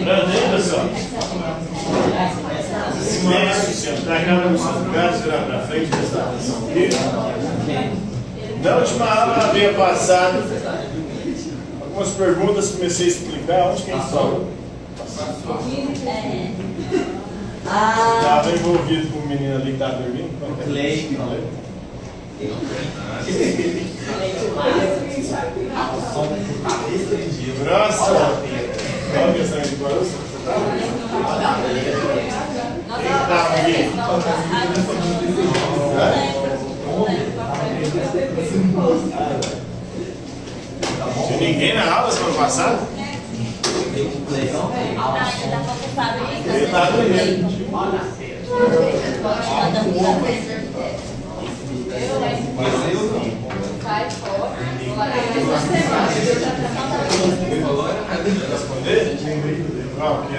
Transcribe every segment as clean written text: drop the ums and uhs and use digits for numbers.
Aí, pessoal. Silêncio, sentar cada um nos seus lugares, virar para frente, prestar atenção aqui. Na última aula, havia passado algumas perguntas, comecei a explicar. Onde quem falou? Estava envolvido com o menino ali que estava dormindo? Clay. Próximo. Qual a questão de balança? Quem estava aqui? Tinha ninguém na aula semana passada? Ele estava dormindo. Responder? Qual que é?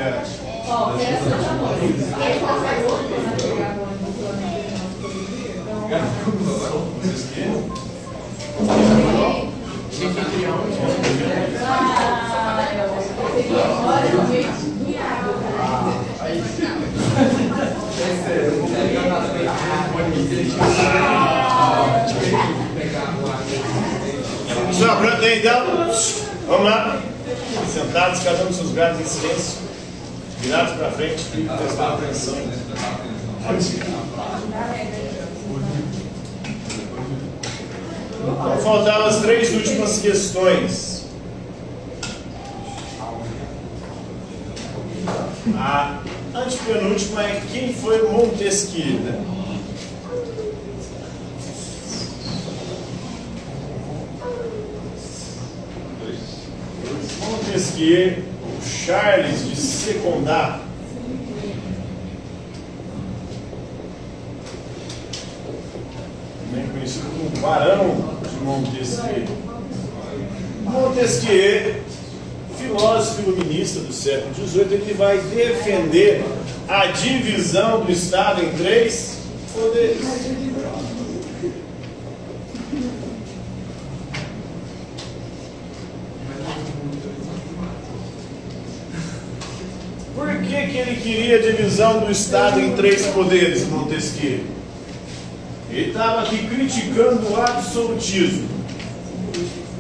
Pessoal, pronto aí então? Vamos lá. Sentados, cada um nos seus lugares em silêncio. Virados para frente, prestando atenção. Então faltavam as 3 últimas questões. A antepenúltima é quem foi Montesquieu, né? Montesquieu, o Charles de Secondat, também conhecido como Barão de Montesquieu. Montesquieu, filósofo iluminista do século XVIII, ele vai defender a divisão do Estado em 3 poderes. Por que ele queria a divisão do Estado em 3 poderes, Montesquieu? Ele estava aqui criticando o absolutismo.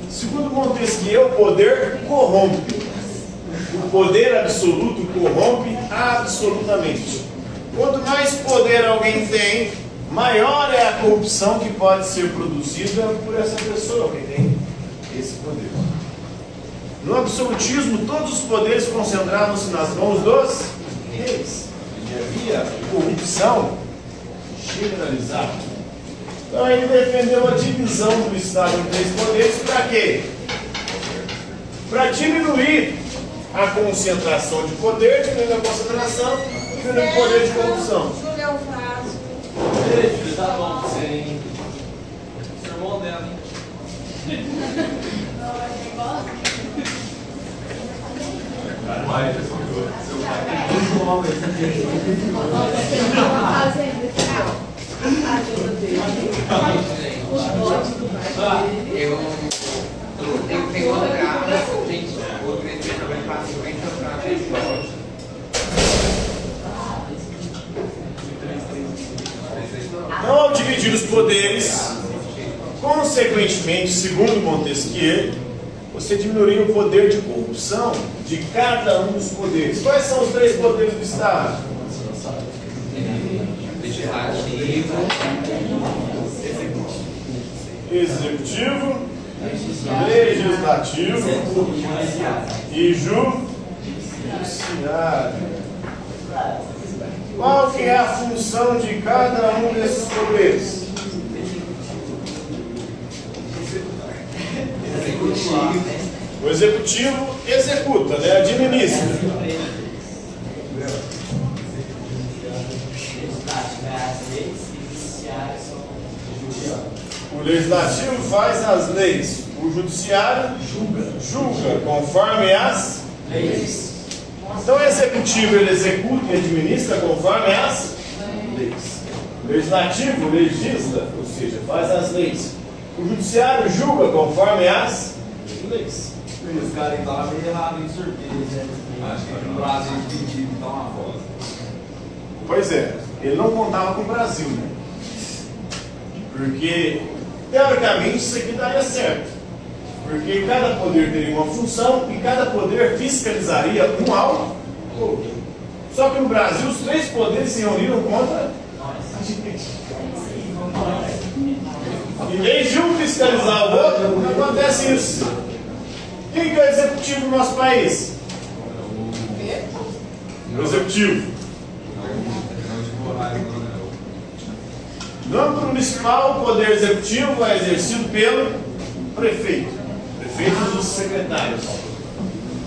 Segundo Montesquieu, o poder corrompe. O poder absoluto corrompe absolutamente. Quanto mais poder alguém tem, maior é a corrupção que pode ser produzida por essa pessoa que tem esse poder. No absolutismo, todos os poderes concentravam-se nas mãos dos reis. E havia corrupção generalizada. Então ele defendeu a divisão do Estado em 3 poderes para quê? Para diminuir a concentração de poder, diminuir a concentração, diminuir o poder de corrupção. Júlio é o vaso. Beijo, tá bom, sim. Sermão dela, hein? Vai, seu pai. Eu tenho outra grávida, gente, outra entrevista vai passar 50 graus. Então, ao dividir os poderes, consequentemente, segundo Montesquieu, você diminuiria o poder de corrupção de cada um dos poderes. Quais são os 3 poderes do Estado? Executivo, legislativo e judiciário. Qual que é a função de cada um desses poderes? O executivo executa, né? Administra. O legislativo faz as leis. O judiciário julga conforme as leis. Então o executivo ele executa e administra conforme as leis. O legislativo legisla, ou seja, faz as leis. O judiciário julga conforme as leis. Os caras estavam meio errados em sorteio. Acho que no Brasil dividido tá uma foto. Pois é, ele não contava com o Brasil, né? Porque, teoricamente, isso aqui daria certo. Porque cada poder teria uma função e cada poder fiscalizaria um ao outro. Só que no Brasil, os três poderes se reuniram contra a gente. Em vez de um fiscalizar o outro, não acontece isso. Quem que é o executivo do nosso país? O executivo. No âmbito municipal, o poder executivo é exercido pelo prefeito. Prefeitos e os secretários.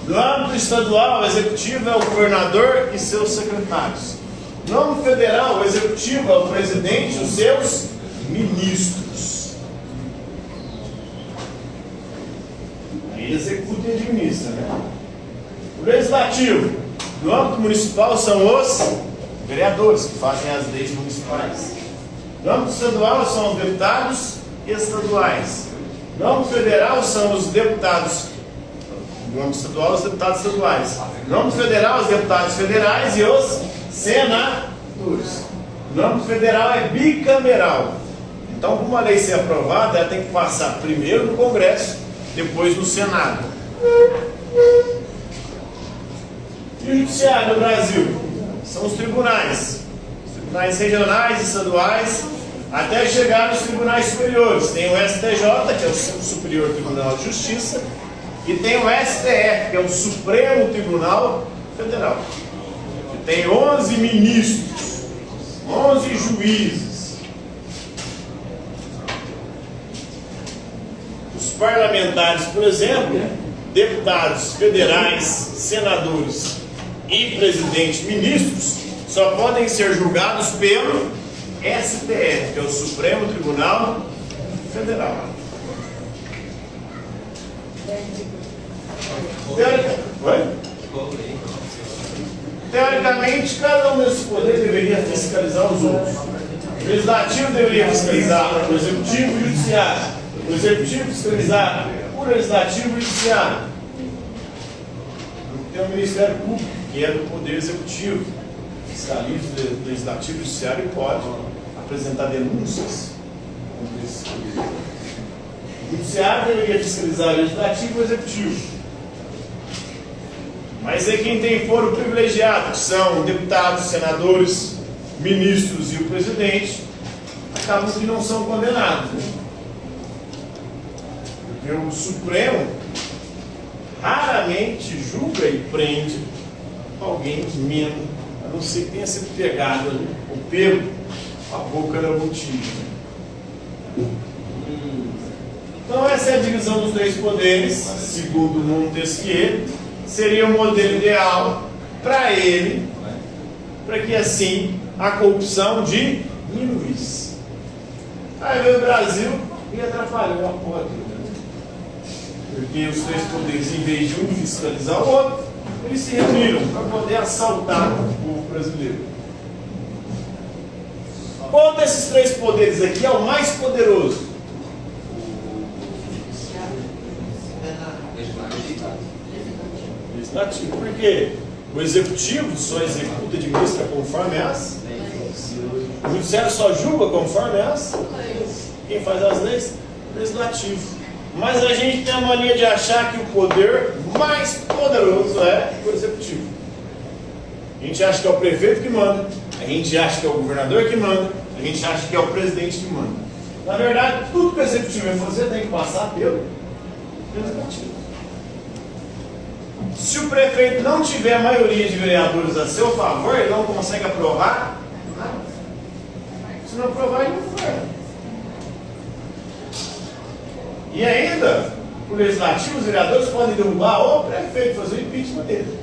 No âmbito estadual, o executivo é o governador e seus secretários. No âmbito federal, o executivo é o presidente e os seus ministros. Aí executa e administra, né? O legislativo, no âmbito municipal, são os vereadores que fazem as leis municipais. No âmbito estadual, são os deputados estaduais. No âmbito federal, são os deputados. No âmbito estadual, os deputados estaduais. No âmbito federal, os deputados federais e os senadores. No âmbito federal, é bicameral. Então, para uma lei ser aprovada, ela tem que passar primeiro no Congresso, depois no Senado. E o judiciário no Brasil? São os tribunais. Os tribunais regionais e estaduais, até chegar nos tribunais superiores. Tem o STJ, que é o Superior Tribunal de Justiça, e tem o STF, que é o Supremo Tribunal Federal, que tem 11 ministros, 11 juízes. Os parlamentares, por exemplo, deputados federais, senadores e presidentes, ministros, só podem ser julgados pelo STF, que é o Supremo Tribunal Federal. Teoricamente, cada um desses poderes deveria fiscalizar os outros. O legislativo deveria fiscalizar o executivo e o judiciário. O executivo fiscalizar o legislativo e o judiciário. Tem o Ministério Público, que é do poder executivo, fiscaliza o legislativo e o judiciário e pode apresentar denúncias contra esses poderes. O judiciário deveria fiscalizar o legislativo e o executivo. Mas é quem tem foro privilegiado, que são deputados, senadores, ministros e o presidente, acabam que não são condenados. Porque o Supremo raramente julga e prende alguém menos, a não ser que tenha sido pegado ou pego a boca na botina. Então essa é a divisão dos três poderes, segundo Montesquieu. Seria o modelo ideal para ele, para que assim a corrupção diminuísse. Aí veio o Brasil e atrapalhou a porra toda. Porque os três poderes, em vez de um fiscalizar o outro, eles se reuniram para poder assaltar o povo brasileiro. Qual desses três poderes aqui é o mais poderoso? Legislativo. Por quê? O executivo só executa e administra conforme as leis. O judiciário só julga conforme as leis. Quem faz as leis? O legislativo. Mas a gente tem a mania de achar que o poder mais poderoso é o executivo. A gente acha que é o prefeito que manda, a gente acha que é o governador que manda, a gente acha que é o presidente que manda. Na verdade, tudo que o executivo vai fazer tem que passar pelo legislativo. Se o prefeito não tiver a maioria de vereadores a seu favor, ele não consegue aprovar nada. Se não aprovar, ele não governa. E ainda, o legislativo, os vereadores podem derrubar o prefeito, fazer o impeachment dele.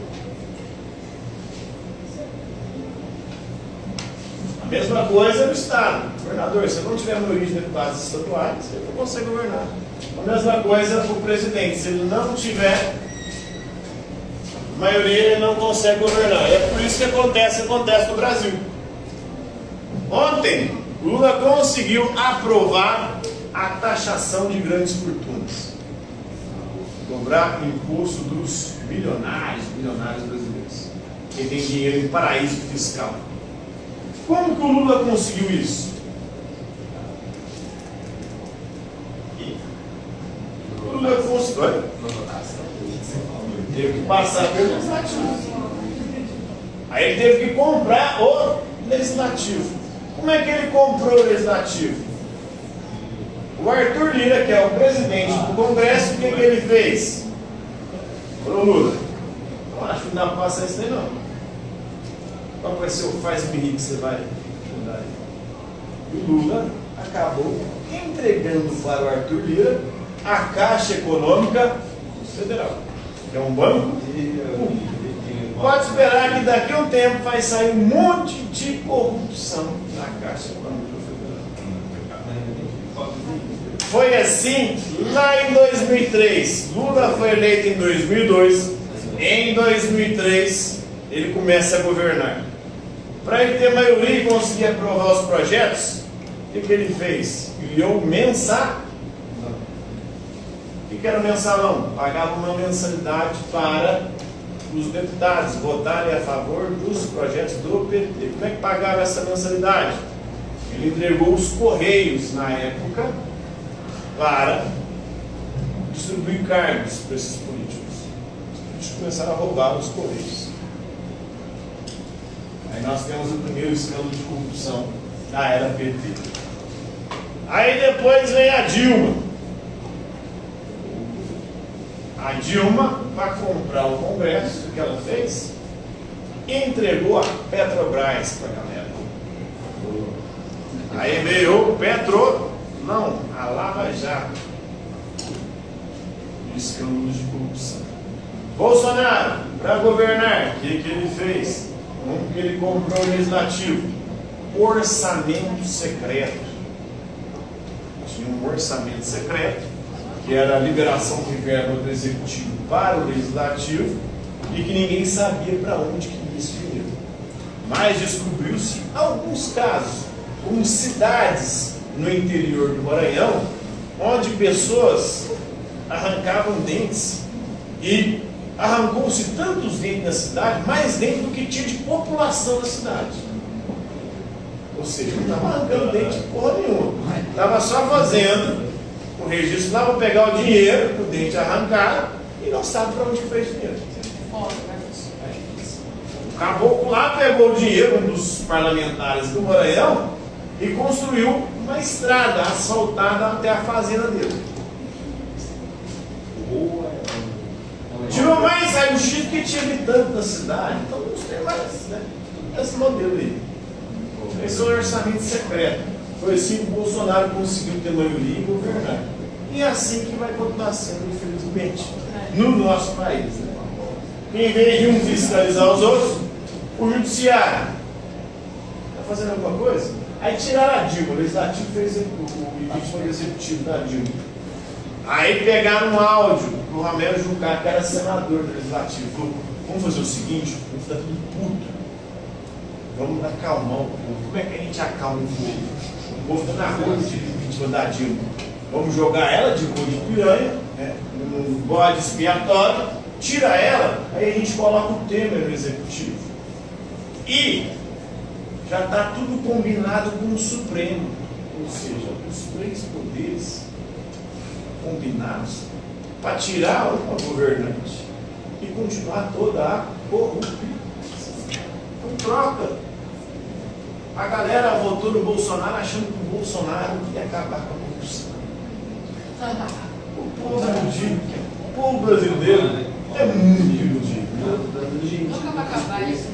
A mesma coisa no Estado. Governador, se não tiver maioria de deputados estaduais, ele não consegue governar. A mesma coisa o presidente, se ele não tiver maioria, ele não consegue governar. E é por isso que acontece no Brasil. Ontem, Lula conseguiu aprovar a taxação de grandes fortunas. cobrar imposto dos milionários brasileiros, que tem dinheiro em paraíso fiscal. Como que o Lula conseguiu isso? O Lula conseguiu. Teve que passar pelo legislativo. Aí ele teve que comprar o legislativo. Como é que ele comprou o legislativo? O Arthur Lira, que é o presidente do Congresso, o que ele fez? Falou, Lula, eu acho que não dá para passar isso aí não. Qual vai ser o faz-me que você vai mudar aí? E o Lula acabou entregando para o Arthur Lira a Caixa Econômica Federal, que é um banco público. Pode esperar que daqui a um tempo vai sair um monte de corrupção na Caixa Econômica Federal. Foi assim lá em 2003. Lula foi eleito em 2002. Em 2003 ele começa a governar. Para ele ter maioria e conseguir aprovar os projetos, o que ele fez? Criou o mensalão. O que era o mensalão? Pagava uma mensalidade para os deputados votarem a favor dos projetos do PT. Como é que pagava essa mensalidade? Ele entregou os Correios na época para distribuir cargos para esses políticos. Os políticos começaram a roubar os Correios. Aí nós temos o primeiro escândalo de corrupção da era PT. Aí depois vem a Dilma. A Dilma, para comprar o Congresso, o que ela fez? Entregou a Petrobras para a galera. Aí veio o a Lava Jato. Escândalos de corrupção. Bolsonaro, para governar, o que ele fez? Como que ele comprou o legislativo? Orçamento secreto. Tinha um orçamento secreto, que era a liberação de verba do executivo para o legislativo, e que ninguém sabia para onde que ia esse dinheiro. Mas descobriu-se alguns casos, como cidades no interior do Maranhão, onde pessoas arrancavam dentes, e arrancou-se tantos dentes na cidade, mais dentes do que tinha de população na cidade. Ou seja, não estava arrancando dente porra nenhuma, estava só fazendo o registro lá para pegar o dinheiro, o dente arrancado, e não sabe para onde foi esse dinheiro. O caboclo lá pegou o dinheiro, um dos parlamentares do Maranhão, e construiu uma estrada asfaltada até a fazenda dele. Tirou mais raio-x do que tinha habitante da cidade, então não tem mais, né? Esse modelo aí. Esse é o orçamento secreto. Foi assim que o Bolsonaro conseguiu ter maioria e governar. E é assim que vai continuar sendo, infelizmente, no nosso país. Né? Quem vem de um fiscalizar os outros, o judiciário. Está fazendo alguma coisa? Aí tiraram a Dilma, o legislativo fez o impeachment executivo da Dilma. Aí pegaram um áudio do Romero Jucá, que era senador do legislativo. Falou, vamos fazer o seguinte, o povo está tudo puto. Vamos acalmar o povo. Como é que a gente acalma o povo? O povo está na rua de impeachment da Dilma. Vamos jogar ela de rua de piranha, né, num bode expiatório, tira ela, aí a gente coloca o Temer no executivo. E já está tudo combinado com o Supremo. Ou seja, os três poderes combinados para tirar uma governante e continuar toda a corrupção. Então troca. A galera votou no Bolsonaro achando que o Bolsonaro ia acabar com a corrupção. O povo é iludido. O povo brasileiro é muito iludido. Nunca vai acabar isso.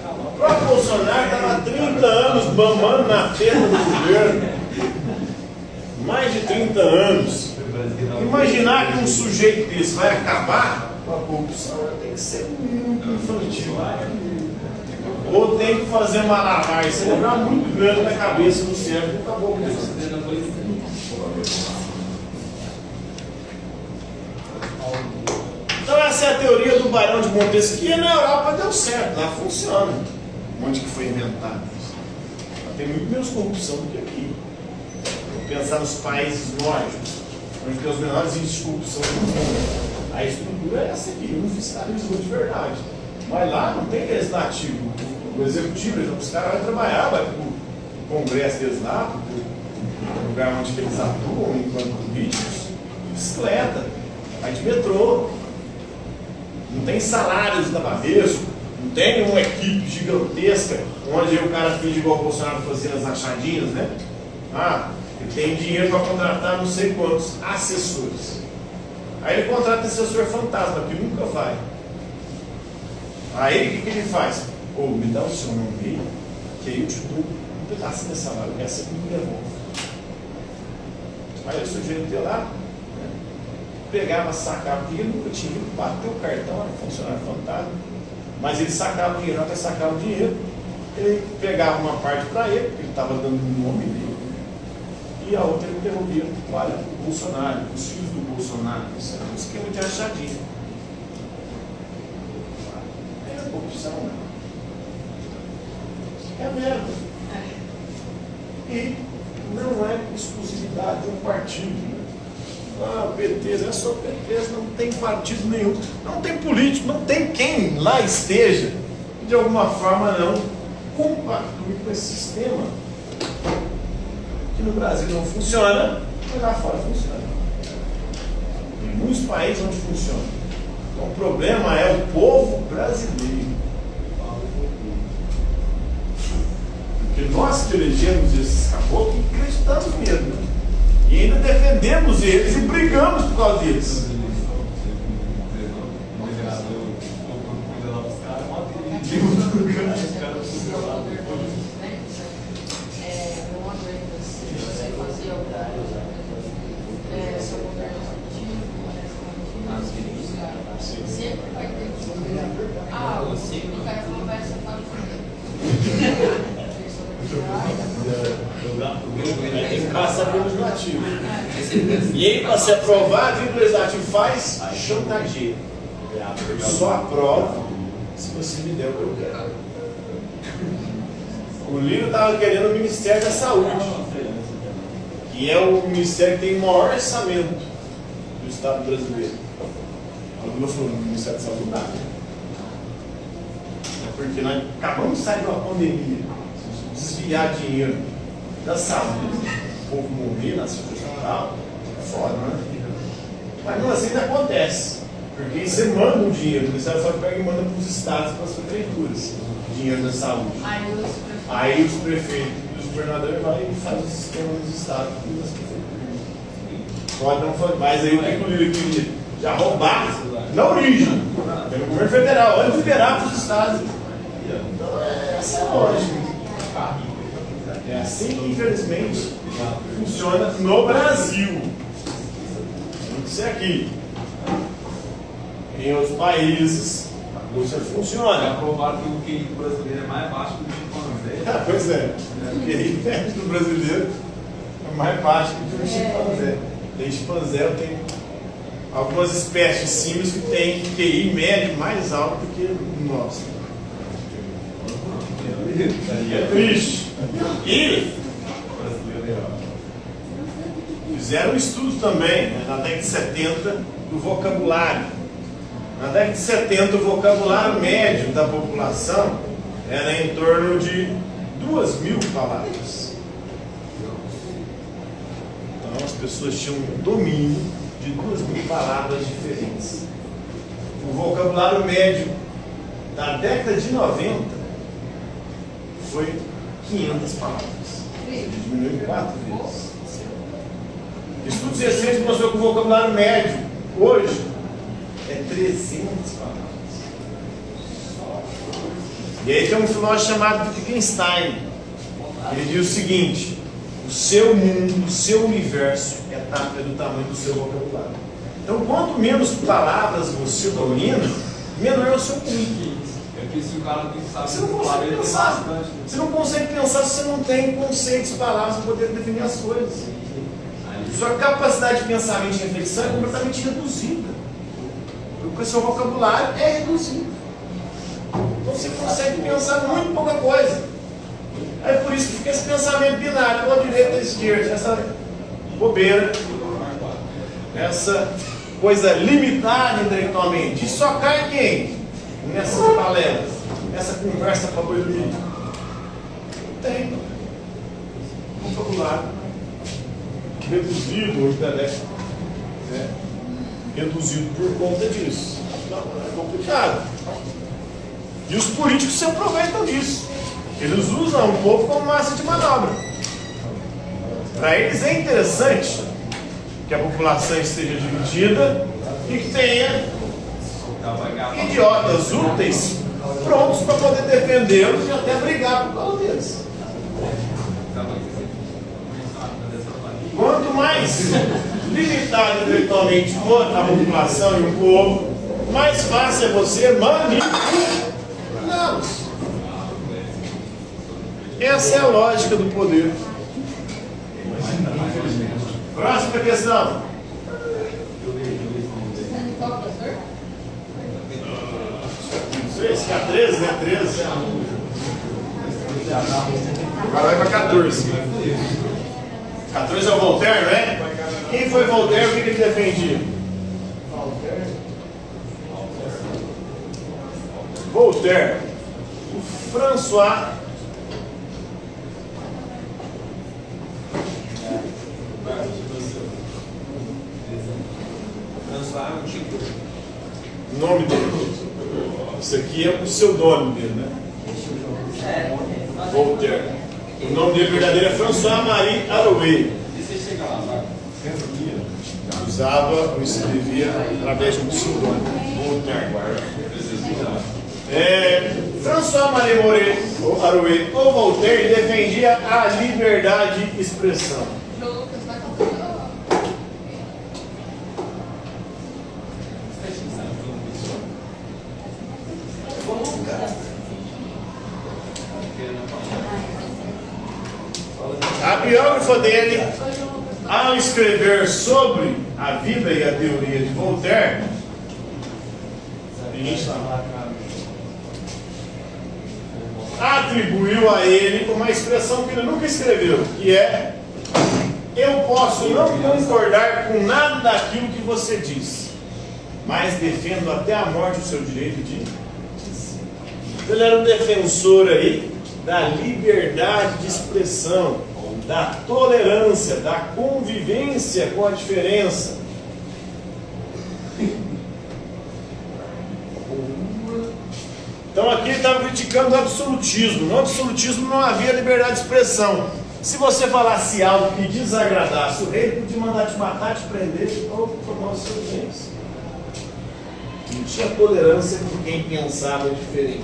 O próprio Bolsonaro estava há 30 anos mamando na teta do governo. Mais de 30 anos. Imaginar que um sujeito desse vai acabar com a corrupção tem que ser muito infantil. Ou tem que fazer uma lavagem cerebral muito grande na cabeça do cérebro. Acabou com isso. Então essa é a teoria do Barão de Montesquieu. Na Europa deu certo, lá funciona. Onde que foi inventado? Tem muito menos corrupção do que aqui. Vou pensar nos países nórdicos. onde tem os menores índices de corrupção do mundo. A estrutura é essa aqui, um fiscalizou de verdade. Mas lá não tem legislativo. O executivo, os caras vão trabalhar, vai para o congresso deles lá, para o lugar onde eles atuam enquanto políticos, bicicleta, vai de metrô. Não tem salários tababesco, não tem uma equipe gigantesca, onde o cara finge igual o Bolsonaro fazia nas rachadinhas, né? Ah, ele tem dinheiro para contratar não sei quantos assessores. Aí ele contrata assessor fantasma, que nunca vai. Aí o que ele faz? Ô, me dá o seu nome aí, que aí eu te dou um pedacinho dessa salário, que essa me devolve. Aí o sujeito ia lá, né, pegava, sacava o dinheiro, nunca tinha ido, bateu o cartão, era funcionário fantasma, mas ele sacava o dinheiro, até sacar o dinheiro, ele pegava uma parte para ele, porque ele estava dando o nome dele, e a outra ele devolvia para o Bolsonaro, os filhos do Bolsonaro. Isso é um esquema de rachadinha. É corrupção, né? É merda. E não é exclusividade de um partido. Né? Ah, o PT, não é só o PT, não tem partido nenhum, não tem político, não tem quem lá esteja, de alguma forma não compactue com esse sistema. Que no Brasil não funciona, mas lá fora funciona. Tem muitos países onde funciona. Então o problema é o povo brasileiro. Porque nós que elegemos esses caboclos e acreditamos mesmo. E ainda defendemos eles e brigamos por causa deles. Sempre vai ter que o cara conversa para Tem que passar pelo legislativo. E aí, para se aprovar, o que o legislativo faz? Chantageia. Eu só aprovo se você me der o que eu quero. O Lino estava querendo o Ministério da Saúde, que é o ministério que tem o maior orçamento do Estado brasileiro. A Lula falou: no Ministério da Saúde não dá. Porque nós acabamos de sair de uma pandemia, desviar dinheiro da saúde, o povo morrer na situação tal, é foda, né? Mas não assim ainda acontece. Porque você manda um dinheiro, o Ministério da Saúde pega e manda para os estados, para as prefeituras, dinheiro da saúde. Aí os prefeitos e os governadores vão e fazem o sistema dos estados e das prefeituras. Pode não fazer, mas aí o que o Lula queria? Já roubar na origem, pelo governo federal, antes de liberar para os estados. Então essa é a lógica. É assim que, infelizmente, funciona no Brasil. Isso é aqui. Em outros países, a coisa funciona. Provaram que o QI brasileiro é mais baixo que o chimpanzé. Ah, pois é. O QI médio do brasileiro é mais baixo que o chimpanzé. Tem chimpanzé, tem algumas espécies de símios que têm QI médio mais alto do que o nosso. E é triste. E fizeram um estudo também, né, na década de 70, do vocabulário. Na década de 70, o vocabulário médio da população era em torno de 2.000 palavras. Então as pessoas tinham um domínio de 2.000 palavras diferentes. O vocabulário médio da década de 90 foi 500 palavras. Diminuiu 4 vezes. Estudos recentes mostrou que o vocabulário médio hoje é 300 palavras. E aí tem um filósofo chamado Wittgenstein. Ele diz o seguinte: o seu mundo, o seu universo é do tamanho do seu vocabulário. Então, quanto menos palavras você domina, menor é o seu mundo. É que se o cara não sabe Você não consegue pensar. Você não consegue pensar se você não tem conceitos, palavras para poder definir as coisas. Sua capacidade de pensamento e reflexão é completamente reduzida. Porque o seu vocabulário é reduzido. Então você consegue pensar muito pouca coisa. É por isso que fica esse pensamento binário, ou direita ou esquerda, essa bobeira. essa coisa limitada intelectualmente. E só cai quem? Nessas palestras, nessa conversa para boi dormir. Tem um vocabulário reduzido, ou intelecto, né? Reduzido por conta disso. Então, é complicado. E os políticos se aproveitam disso. Eles usam o povo como massa de manobra. Para eles é interessante que a população esteja dividida e que tenha idiotas úteis prontos para poder defendê-los e até brigar por causa deles. Quanto mais limitado intelectualmente for a população e o povo, mais fácil é você manipulá-los. Essa é a lógica do poder. Próxima questão. Qual professor? Não sei, esse é 13, né? 13. Agora vai para 14. 14 é o Voltaire, não é? Quem foi Voltaire? O que ele defendia? Voltaire. O François. O nome dele. Isso aqui é o pseudônimo dele, né? Voltaire. O nome dele verdadeiro é François-Marie Arouet. Usava ou escrevia através de um pseudônimo. Voltaire. François-Marie Arouet ou Voltaire defendia a liberdade de expressão. Lucas, vai contar. A biógrafa dele, ao escrever sobre a vida e a teoria de Voltaire, atribuiu a ele uma expressão que ele nunca escreveu, que é: eu posso não concordar com nada daquilo que você diz, mas defendo até a morte o seu direito de dizer. Ele era um defensor aí da liberdade de expressão, da tolerância, da convivência com a diferença. Então aqui ele estava criticando o absolutismo. No absolutismo não havia liberdade de expressão. Se você falasse algo que desagradasse o rei, ele podia mandar te matar, te prender ou tomar os seus bens. Não tinha tolerância por quem pensava diferente.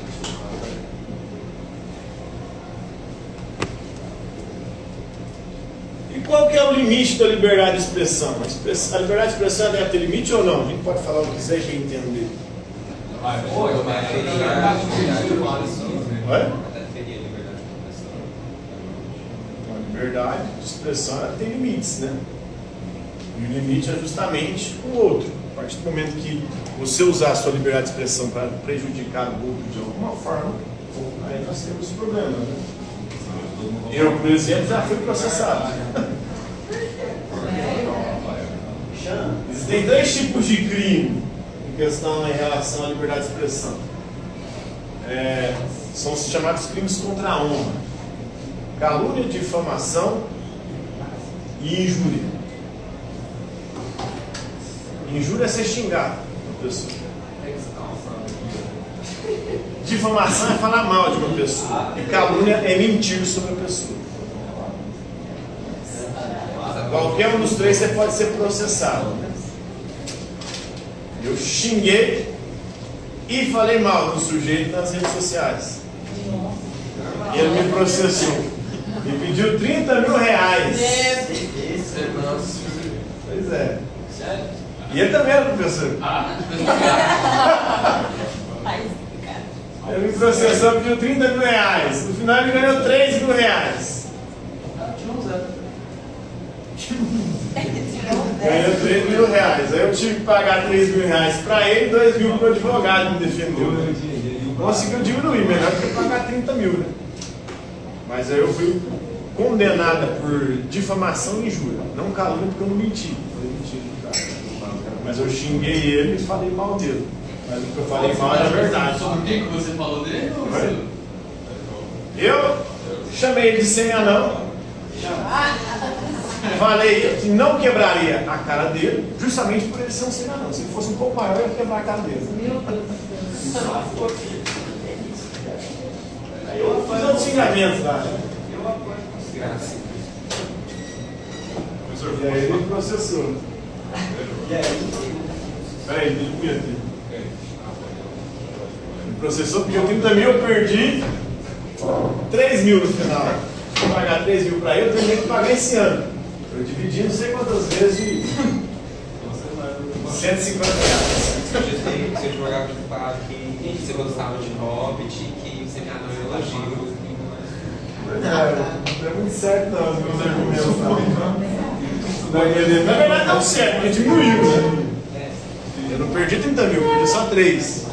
E qual que é o limite da liberdade de expressão? A liberdade de expressão deve ter limite ou não? A gente pode falar o que quiser e quem entender. A liberdade de expressão ela tem limites, né? E o limite é justamente o outro. A partir do momento que você usar a sua liberdade de expressão para prejudicar o outro de alguma forma, aí nós temos problemas, né? Eu, por exemplo, já fui processado. Existem dois tipos de crime em questão em relação à liberdade de expressão. São os chamados crimes contra a honra: calúnia, difamação e injúria. Injúria é ser xingado uma pessoa. Difamação é falar mal de uma pessoa. E calúnia é mentir sobre a pessoa. Qualquer um dos três você pode ser processado. Eu xinguei e falei mal do sujeito nas redes sociais. E ele me processou. Me pediu 30 mil reais. Pois é. E ele também era professor. Ele me processou, pediu 30 mil reais. No final ele ganhou 3 mil reais. Ganhou 3 mil reais. Aí eu tive que pagar 3 mil reais para ele e 2 mil para o advogado me defendeu. Conseguiu diminuir, melhor que pagar 30 mil, né? Mas aí eu fui condenada por difamação e injúria. Não calúnia porque eu não menti. Eu menti no caso. Mas eu xinguei ele e falei mal dele. Mas o que eu falei mal era verdade. Sobre o que você falou dele? Ou você... Eu chamei ele de sem anão. Falei que não quebraria a cara dele, justamente por ele ser um sem anão. Se ele fosse um pouco maior, eu ia quebrar a cara dele. Aí eu fiz outros xingamentos lá. E aí ele processou. Peraí, deixa eu ver aqui. Ele processou porque 30 mil eu perdi 3 mil no final. Se eu pagar 3 mil para ele, eu tenho que pagar esse ano. Eu dividi não sei quantas vezes de 150 reais. Você jogava de fato que você gostava de Hobbit, que você me anou elogio. Não é muito certo não, os meus argumentos. Na verdade não certo, porque diminuiu, né? Eu não perdi 30 mil, perdi só 3. Se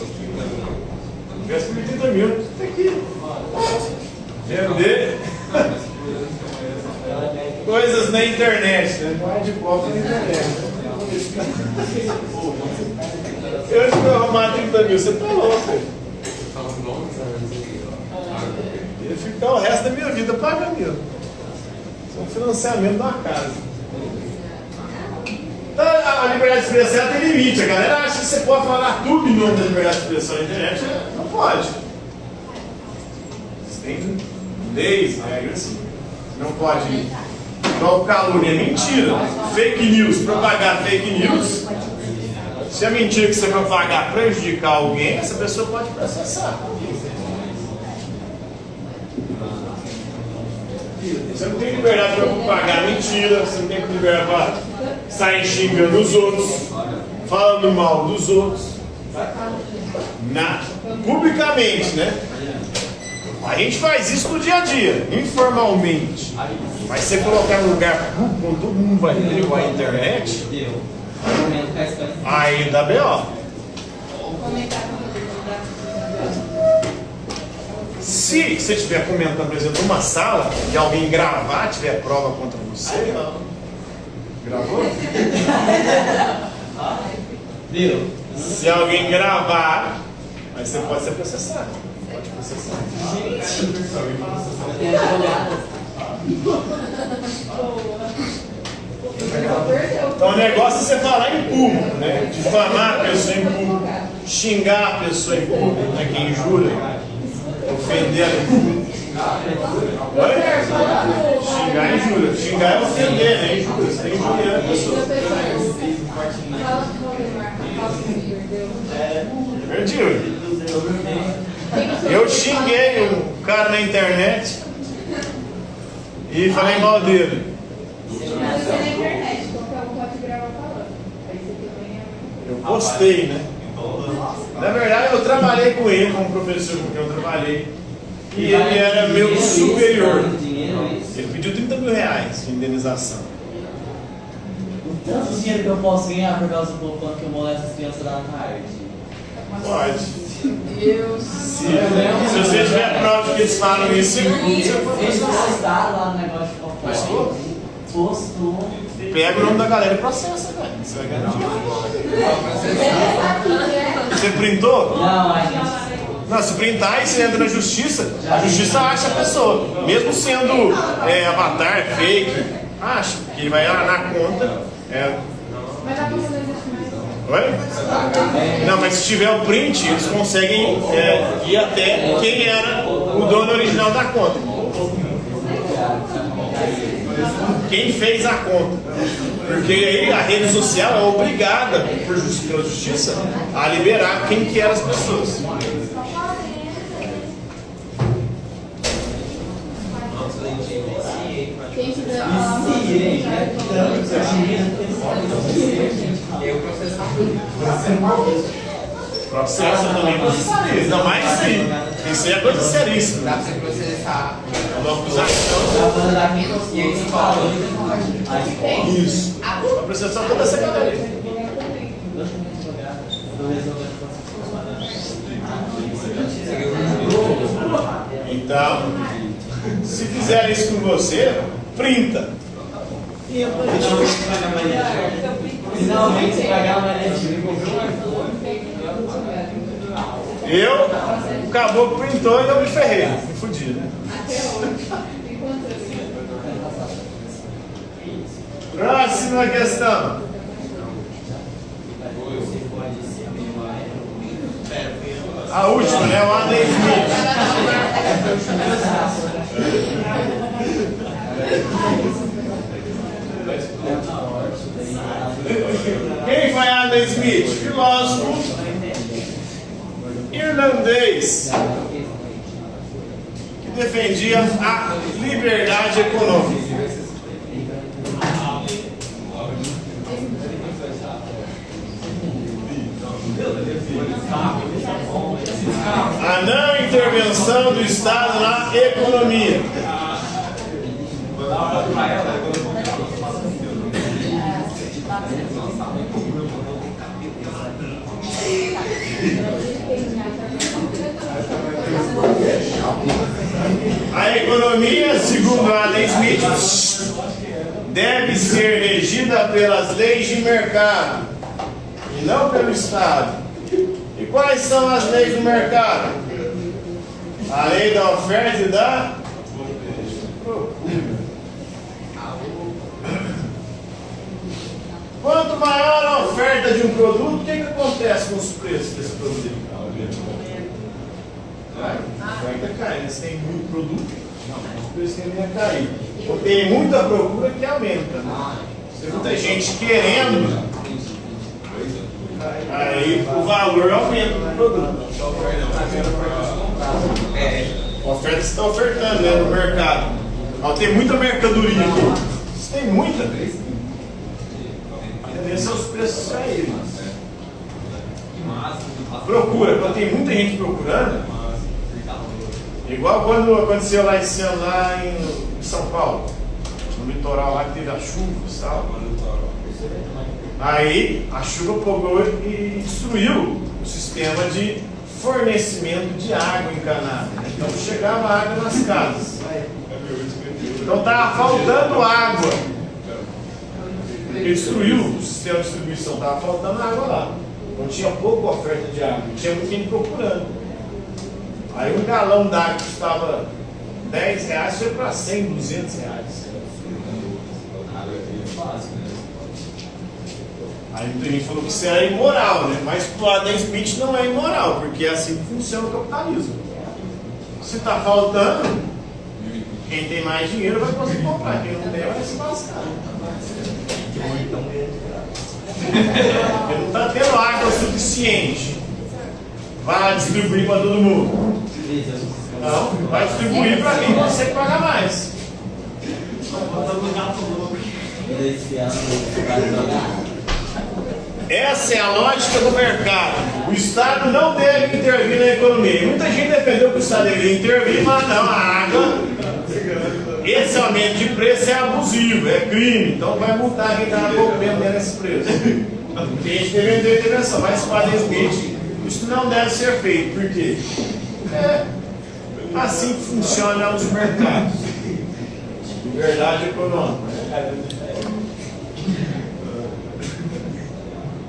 eu tivesse perdido 30 mil, tá aqui. Vender coisas na internet, né? Não é de copo na internet. Eu acho que eu arrumar 30 mil, você tá louco, velho. Eu ia ficar o resto da minha vida pagando ele. Isso é um financiamento de uma casa. Então, a liberdade de expressão tem limite. A galera acha que você pode falar tudo em nome da liberdade de expressão na internet. Não pode. Você tem leis, regras assim. Não pode. Igual calúnia, é mentira. Fake news, propagar fake news. Se a mentira que você propagar prejudicar alguém, essa pessoa pode processar. Você não tem liberdade para propagar mentira, você não tem liberdade para sair xingando os outros, falando mal dos outros. Publicamente, né? A gente faz isso no dia a dia, informalmente. Mas você colocar no lugar público, onde todo mundo vai ter igual a internet, aí dá B.O. Se você estiver comentando, por exemplo, numa sala e alguém gravar, tiver prova contra você, gravou? Viu? Se alguém gravar, aí você pode ser processado. Pode processar. Então o negócio é você falar em público, né? Difamar a pessoa em público, xingar a pessoa em público, né? Quem jura, ofender a Oi? Xingar é injúria. Xingar é ofender, né? Injúria. Você tem injuriar a pessoa. Perdi. Eu xinguei um cara na internet e falei mal dele. Eu postei, né? Na verdade, eu trabalhei com ele como professor, porque eu trabalhei. E ele era meu superior. Ele pediu 30 mil reais de indenização. Tanto dinheiro que eu posso ganhar por causa do povo falando que eu molesto as crianças da tarde? Pode. Se você tiver prova de que eles falam isso em grupo, você pode Eles processar. postaram lá no negócio de fofoca. Postou? Postou. Pega o nome da galera e processa, velho. Você vai ganhar dinheiro. Você printou? Não, a gente... Não, se printar e você entra na justiça, a justiça acha a pessoa. Mesmo sendo avatar, fake, acha. Que ele vai lá na conta. Mas a pessoa não existe mais. Oi? Não, mas se tiver o print, eles conseguem ir até quem era o dono original da conta. Quem fez a conta. Porque aí a rede social é obrigada, pela justiça, a liberar quem que eram as pessoas. Quem tiver Eu processo. Processo também processaria. Ainda mais se isso é coisa seríssima. Dá pra você processar. É uma acusação. E aí você fala. Isso. Vai processar toda essa galera aí. Então, se fizer isso com você, printa. Finalmente você pagar uma energia. O caboclo pintou e eu me ferrei. Me fudi, né? Até hoje. Enquanto assim. Próxima questão. A última, né? O Adam Smith. Quem foi Adam Smith? Filósofo irlandês que defendia a liberdade econômica. A não intervenção do Estado na economia. A economia, segundo Adam Smith, deve ser regida pelas leis de mercado e não pelo Estado. E quais são as leis do mercado? A lei da oferta e da procura. Quanto maior a oferta de um produto, o que acontece com os preços desse produto? A oferta cai, né? Se tem muito produto, os preços tendem a cair. Porque tem muita procura que aumenta. Né? Se tem muita gente querendo, aí o valor aumenta do produto. A oferta está ofertando, né, no mercado. Ó, tem muita mercadoria aqui. Se tem muita, são os preços saírem. Procura, quando tem muita gente procurando, igual quando aconteceu lá esse ano lá em São Paulo, no litoral lá que teve a chuva, sabe? Aí a chuva pegou e destruiu o sistema de fornecimento de água encanada. Então chegava água nas casas. Então estava faltando água. Ele destruiu o sistema de distribuição, estava faltando água lá. Então tinha pouca oferta de água, tinha muita gente procurando. Aí um galão d'água que custava R$10 foi para 100, R$200. Aí muita gente falou que isso era imoral, né? Mas para o Adam Smith não é imoral, porque é assim que funciona o capitalismo. Se está faltando, quem tem mais dinheiro vai conseguir comprar, quem não tem vai se lascar. Porque não está tendo água suficiente. Vai lá distribuir para todo mundo. Não, vai distribuir para quem consegue pagar mais. Essa é a lógica do mercado. O Estado não deve intervir na economia. Muita gente defendeu que o Estado deveria intervir, mas não, a água. Esse aumento de preço é abusivo, é crime. Então vai multar quem está vendendo esse preço. Tem gente que vendeu intervenção, mas para Smith, isso não deve ser feito. Por quê? É assim que funcionam os mercados. Liberdade econômica.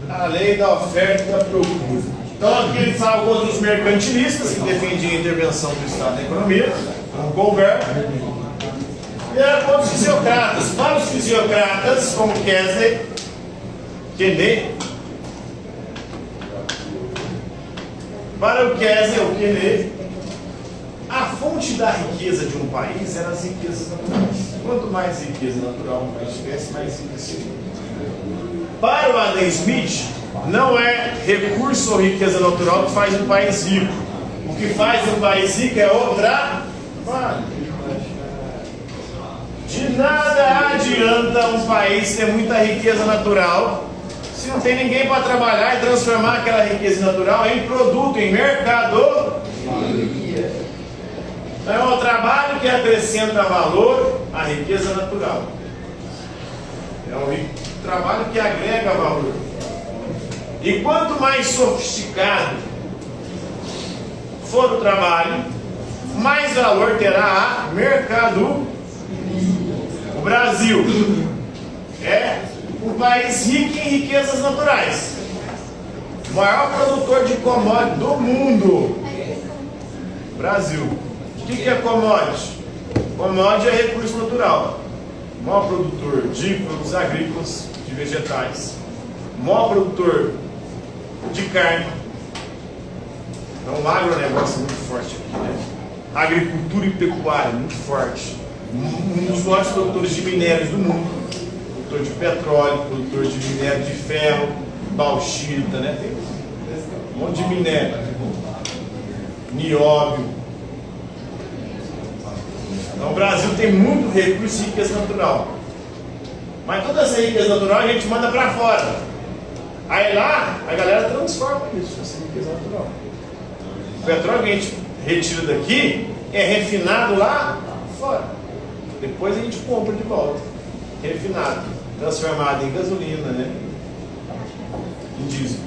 A lei da oferta e da procura. Então aqui ele fala contra os mercantilistas que defendiam a intervenção do Estado na economia, como Colbert, e era contra os fisiocratas. Para os fisiocratas, como Kennedy, para o Kennedy, a fonte da riqueza de um país eram as riquezas naturais. Quanto mais riqueza natural um país tivesse, mais rico seria. Para o Adam Smith, não é recurso ou riqueza natural que faz um país rico. O que faz um país rico é o trabalho. De nada adianta um país ter muita riqueza natural se não tem ninguém para trabalhar e transformar aquela riqueza natural em produto, em mercado. Então é o trabalho que acrescenta valor à riqueza natural. É o trabalho que agrega valor. E quanto mais sofisticado for o trabalho, mais valor terá a mercado. O Brasil é Um país rico em riquezas naturais. O maior produtor de commodity do mundo. Brasil. O que é commodity? Commodity é recurso natural. O maior produtor de produtos agrícolas, de vegetais. O maior produtor de carne. Então o agronegócio é muito forte aqui, né? Agricultura e pecuária, muito forte. Um dos maiores produtores de minérios do mundo. Produtor de petróleo, produtor de minério de ferro, bauxita, né? Tem um monte de minério. Nióbio. Então o Brasil tem muito recurso e riqueza natural. Mas toda essa riqueza natural a gente manda para fora. Aí lá a galera transforma isso, essa riqueza natural. O petróleo que a gente retira daqui é refinado lá fora. Depois a gente compra de volta. Refinado, transformado em gasolina, né? Em diesel.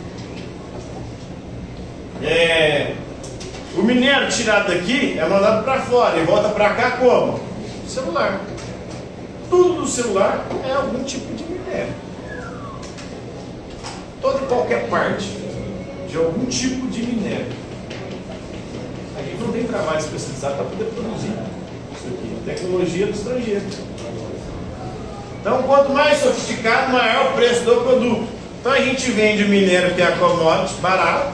O minério tirado daqui é mandado para fora e volta para cá como? Celular. Tudo do celular é algum tipo de minério. Toda e qualquer parte de algum tipo de minério. A gente não tem trabalho especializado para poder produzir isso aqui. Tecnologia do estrangeiro. Então, quanto mais sofisticado, maior o preço do produto. Então, a gente vende o minério que é a commodity, barato.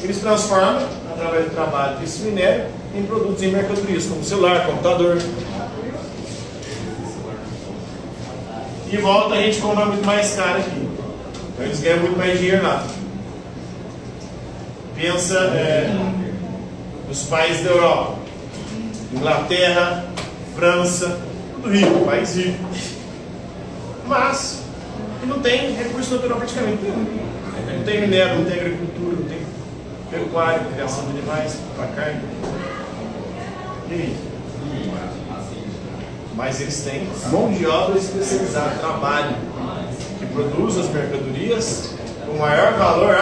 Eles transformam, através do trabalho desse minério, em produtos em mercadorias, como celular, computador. E volta, a gente compra muito mais caro aqui. Então, eles ganham muito mais dinheiro lá. Pensa nos países da Europa. Inglaterra, França, tudo rico, país rico. Mas não tem recurso natural praticamente nenhum. Não tem minério, não tem agricultura, não tem pecuária, criação de animais, para carne. E aí? Mas eles têm mão de obra especializada, trabalho, que produz as mercadorias com maior valor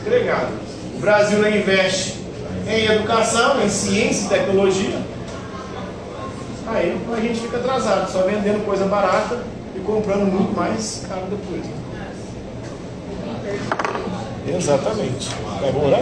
agregado. O Brasil investe em educação, em ciência e tecnologia. Aí a gente fica atrasado, só vendendo coisa barata e comprando muito mais caro depois. Exatamente. Vai orar?